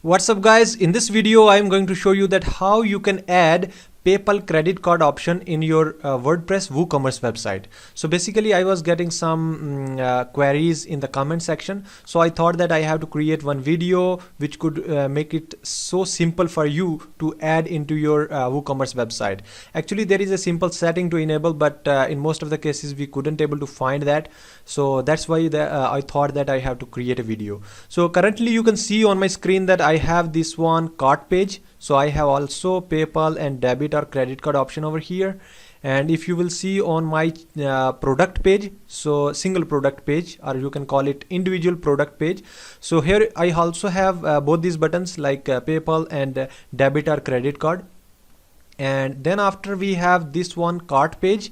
What's up guys, in this video I'm going to show you that how you can add PayPal credit card option in your WordPress WooCommerce website. So basically I was getting some queries in the comment section, so I thought that I have to create one video which could make it so simple for you to add into your WooCommerce website. Actually there is a simple setting to enable, but in most of the cases we couldn't able to find that, so that's why I thought that I have to create a video. So currently you can see on my screen that I have this one cart page. So I have also PayPal and debit or credit card option over here. And if you will see on my product page, so single product page, or you can call it individual product page. So here I also have both these buttons like PayPal and debit or credit card. And then after we have this one cart page,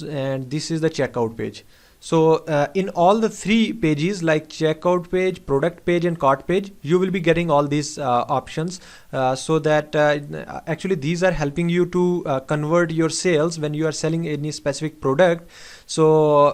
and this is the checkout page. So in all the three pages like checkout page, product page and cart page, you will be getting all these options so that actually these are helping you to convert your sales when you are selling any specific product. So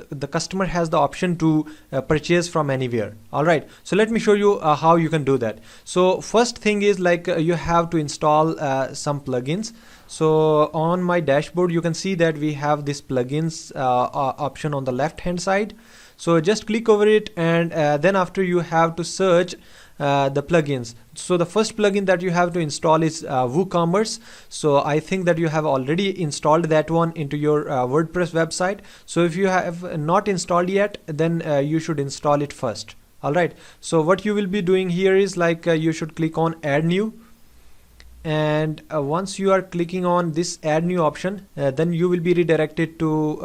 the customer has the option to purchase from anywhere. All right, so let me show you how you can do that. So first thing is like you have to install some plugins. So on my dashboard you can see that we have this plugins option on the left hand side. So just click over it, and then after you have to search the plugins. So the first plugin that you have to install is WooCommerce. So I think that you have already installed that one into your WordPress website. So if you have not installed yet, then you should install it first. All right, so what you will be doing here is like you should click on add new. And once you are clicking on this add new option, then you will be redirected to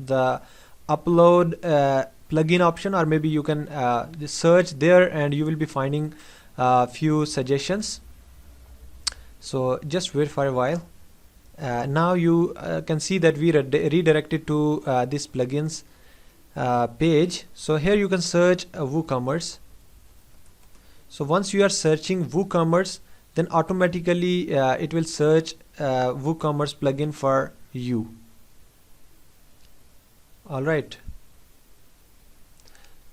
the upload plugin option, or maybe you can just search there and you will be finding a few suggestions. So just wait for a while. Now you can see that we redirected to this plugins page. So here you can search WooCommerce. So once you are searching WooCommerce, then automatically it will search WooCommerce plugin for you. All right,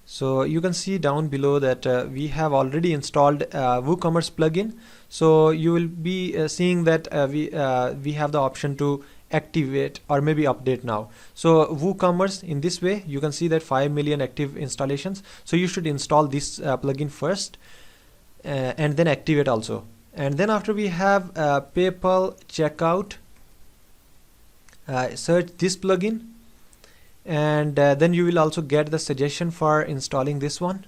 so you can see down below that we have already installed WooCommerce plugin. So you will be seeing that we have the option to activate or maybe update now. So WooCommerce, in this way you can see that 5 million active installations. So you should install this plugin first and then activate also. And then after we have PayPal checkout, search this plugin, and then you will also get the suggestion for installing this one.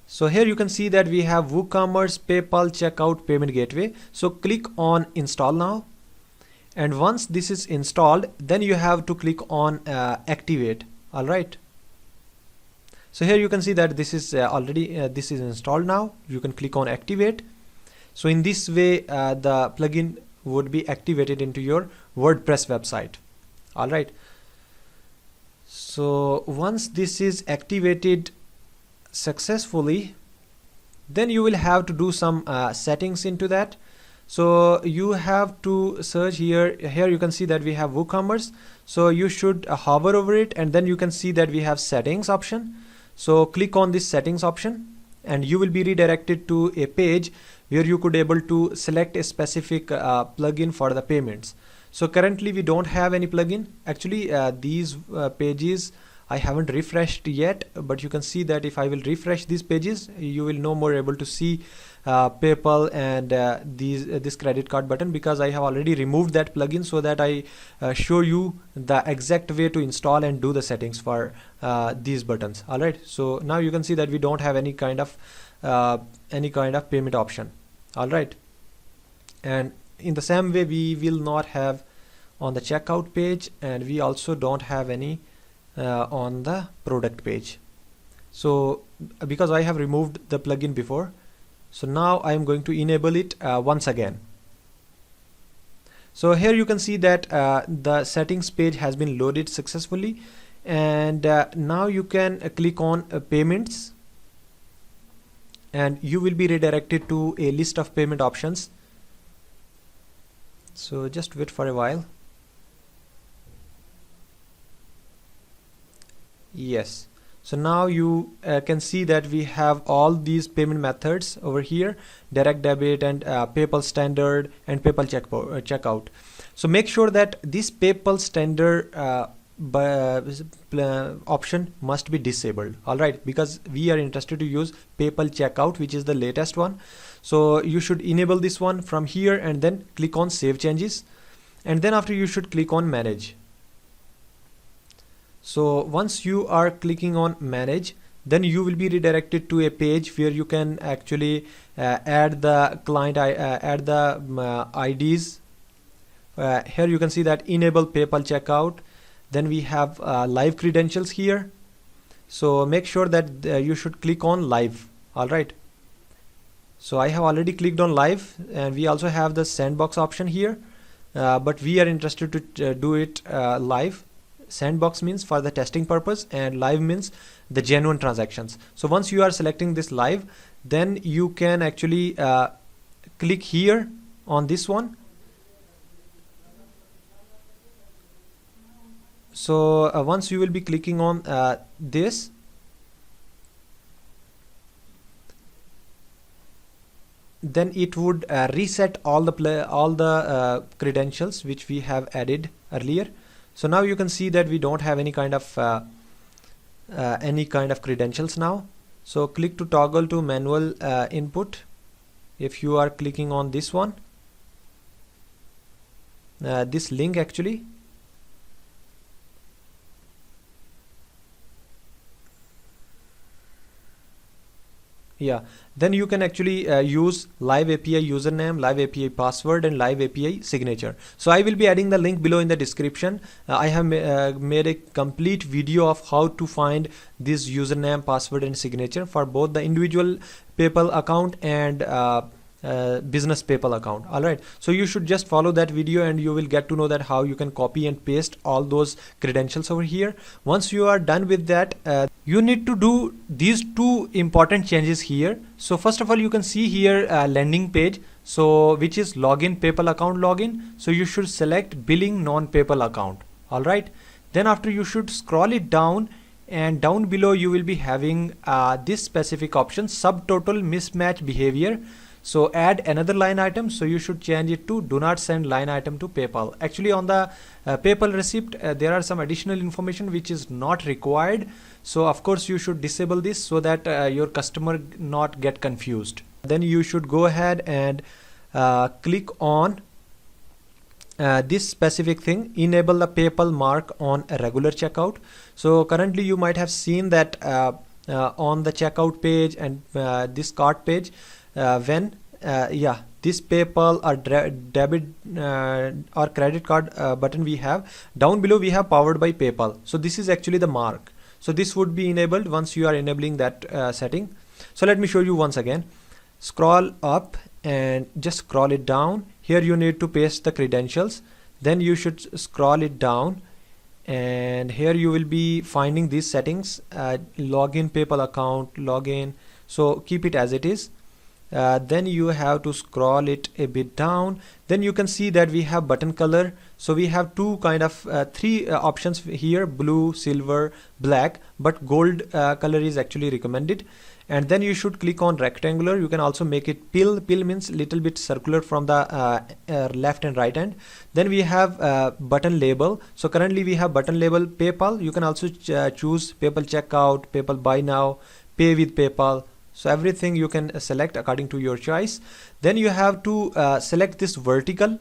So here you can see that we have WooCommerce PayPal checkout payment gateway. So click on install now, and once this is installed, then you have to click on activate. All right, so here you can see that this is already this is installed now. You can click on activate. So in this way the plugin would be activated into your WordPress website. All right, so once this is activated successfully, then you will have to do some settings into that. So you have to search here. Here you can see that we have WooCommerce. So you should hover over it, and then you can see that we have settings option. So click on this settings option, and you will be redirected to a page where you could able to select a specific plugin for the payments. So currently we don't have any plugin. Actually these pages I haven't refreshed yet, but you can see that if I will refresh these pages, you will no more able to see PayPal and this credit card button, because I have already removed that plugin so that I show you the exact way to install and do the settings for these buttons. All right, so now you can see that we don't have any kind of payment option. All right, and in the same way we will not have on the checkout page, and we also don't have any on the product page. So because I have removed the plugin before, so now I am going to enable it once again. So here you can see that the settings page has been loaded successfully, and now you can click on payments, and you will be redirected to a list of payment options. So just wait for a while. Yes, So now you can see that we have all these payment methods over here: direct debit and PayPal standard and PayPal checkout. So make sure that this PayPal standard option must be disabled, all right, because we are interested to use PayPal checkout, which is the latest one. So you should enable this one from here and then click on save changes, and then after you should click on manage. So once you are clicking on manage, then you will be redirected to a page where you can actually add the client add the IDs. Here you can see that enable PayPal checkout. Then we have live credentials here. So make sure that you should click on live. All right. So I have already clicked on live, and we also have the sandbox option here, but we are interested to do it live. Sandbox means for the testing purpose, and live means the genuine transactions. So once you are selecting this live, then you can actually click here on this one. So once you will be clicking on this, then it would reset all the credentials which we have added earlier. So now you can see that we don't have any kind of credentials now. So click to toggle to manual input. If you are clicking on this one, this link actually, yeah, then you can actually use live API username, live API password, and live API signature. So I will be adding the link below in the description. I have made a complete video of how to find this username, password, and signature for both the individual PayPal account and business PayPal account. All right, so you should just follow that video and you will get to know that how you can copy and paste all those credentials over here. Once you are done with that, you need to do these two important changes here. So first of all, you can see here landing page, so which is login PayPal account login. So you should select billing non-PayPal account. All right, then after you should scroll it down, and down below you will be having this specific option, subtotal mismatch behavior. So add another line item. So you should change it to do not send line item to PayPal. Actually on the PayPal receipt there are some additional information which is not required. So of course you should disable this so that your customer not get confused. Then you should go ahead and click on this specific thing, enable the PayPal mark on a regular checkout. So currently you might have seen that on the checkout page and this cart page, when this PayPal or debit or credit card button we have, down below we have powered by PayPal. So this is actually the mark. So this would be enabled once you are enabling that setting. So let me show you once again. Scroll up and just scroll it down. Here you need to paste the credentials. Then you should scroll it down, and here you will be finding these settings, login PayPal account, login. So keep it as it is. Then you have to scroll it a bit down. Then you can see that we have button color. So we have two kind of three options here: blue, silver, black, but gold color is actually recommended. And then you should click on rectangular. You can also make it pill. Pill means little bit circular from the left and right hand. Then we have button label. So currently we have button label PayPal. You can also choose PayPal checkout, PayPal buy now, pay with PayPal. So everything you can select according to your choice. Then you have to select this vertical,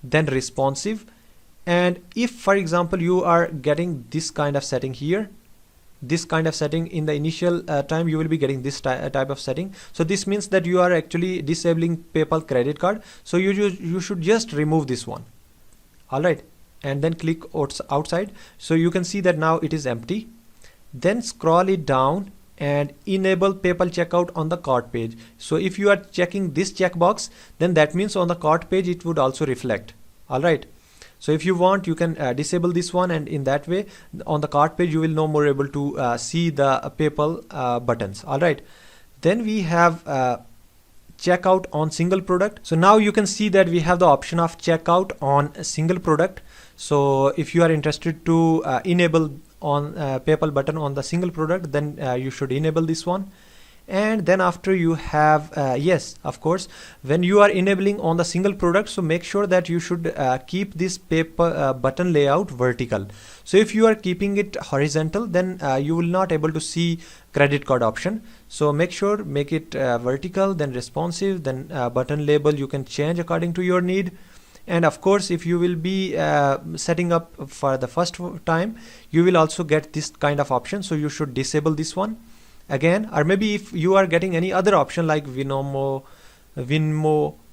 then responsive. And if for example you are getting this kind of setting here, this kind of setting in the initial time, you will be getting this type of setting. So this means that you are actually disabling PayPal credit card. So you should just remove this one. All right, and then click outside. So you can see that now it is empty. Then scroll it down and enable PayPal checkout on the cart page. So if you are checking this checkbox, then that means on the cart page it would also reflect. All right. So if you want, you can disable this one, and in that way on the cart page you will no more able to see the PayPal buttons. All right. Then we have checkout on single product. So now you can see that we have the option of checkout on a single product. So if you are interested to enable on PayPal button on the single product, then you should enable this one. And then after you have yes, of course, when you are enabling on the single product, so make sure that you should keep this PayPal button layout vertical. So if you are keeping it horizontal, then you will not able to see credit card option. So make it vertical, then responsive, then button label you can change according to your need. And of course, if you will be setting up for the first time, you will also get this kind of option, so you should disable this one again. Or maybe if you are getting any other option like Venmo,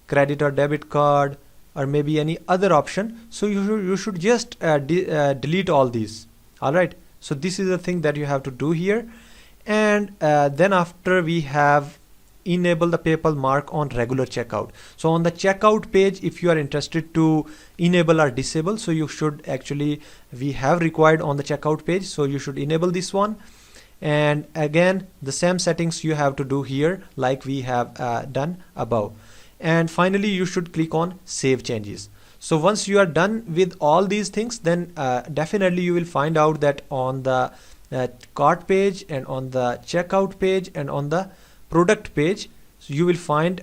credit or debit card, or maybe any other option, so you should just delete all these. All right, so this is the thing that you have to do here. And then after we have enable the PayPal mark on regular checkout. So on the checkout page, if you are interested to enable or disable, so you should actually, we have required on the checkout page, so you should enable this one. And again, the same settings you have to do here like we have done above. And finally, you should click on save changes. So once you are done with all these things, then definitely you will find out that on the cart page and on the checkout page and on the product page, so you will find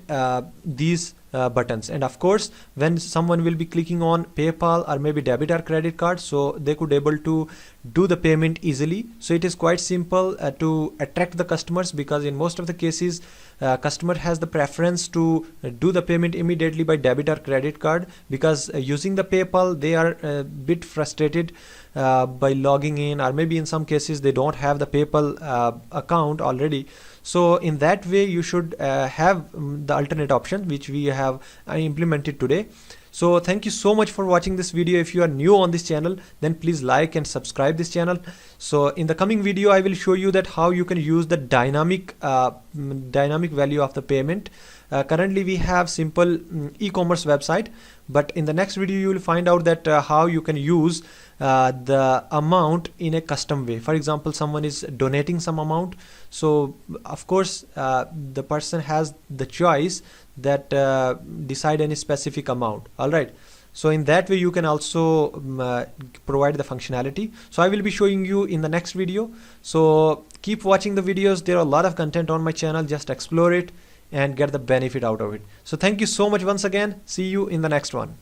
these buttons. And of course, when someone will be clicking on PayPal or maybe debit or credit card, so they could able to do the payment easily. So it is quite simple to attract the customers, because in most of the cases customer has the preference to do the payment immediately by debit or credit card, because using the PayPal they are a bit frustrated by logging in, or maybe in some cases they don't have the PayPal account already. So in that way you should have the alternate option which we have implemented today. So thank you so much for watching this video. If you are new on this channel, then please like and subscribe this channel. So in the coming video I will show you that how you can use the dynamic value of the payment. Currently we have simple e-commerce website, but in the next video you will find out that how you can use the amount in a custom way. For example, someone is donating some amount, so of course the person has the choice that decide any specific amount. All right, so in that way you can also provide the functionality. So I will be showing you in the next video, so keep watching the videos. There are a lot of content on my channel, just explore it and get the benefit out of it. So thank you so much once again. See you in the next one.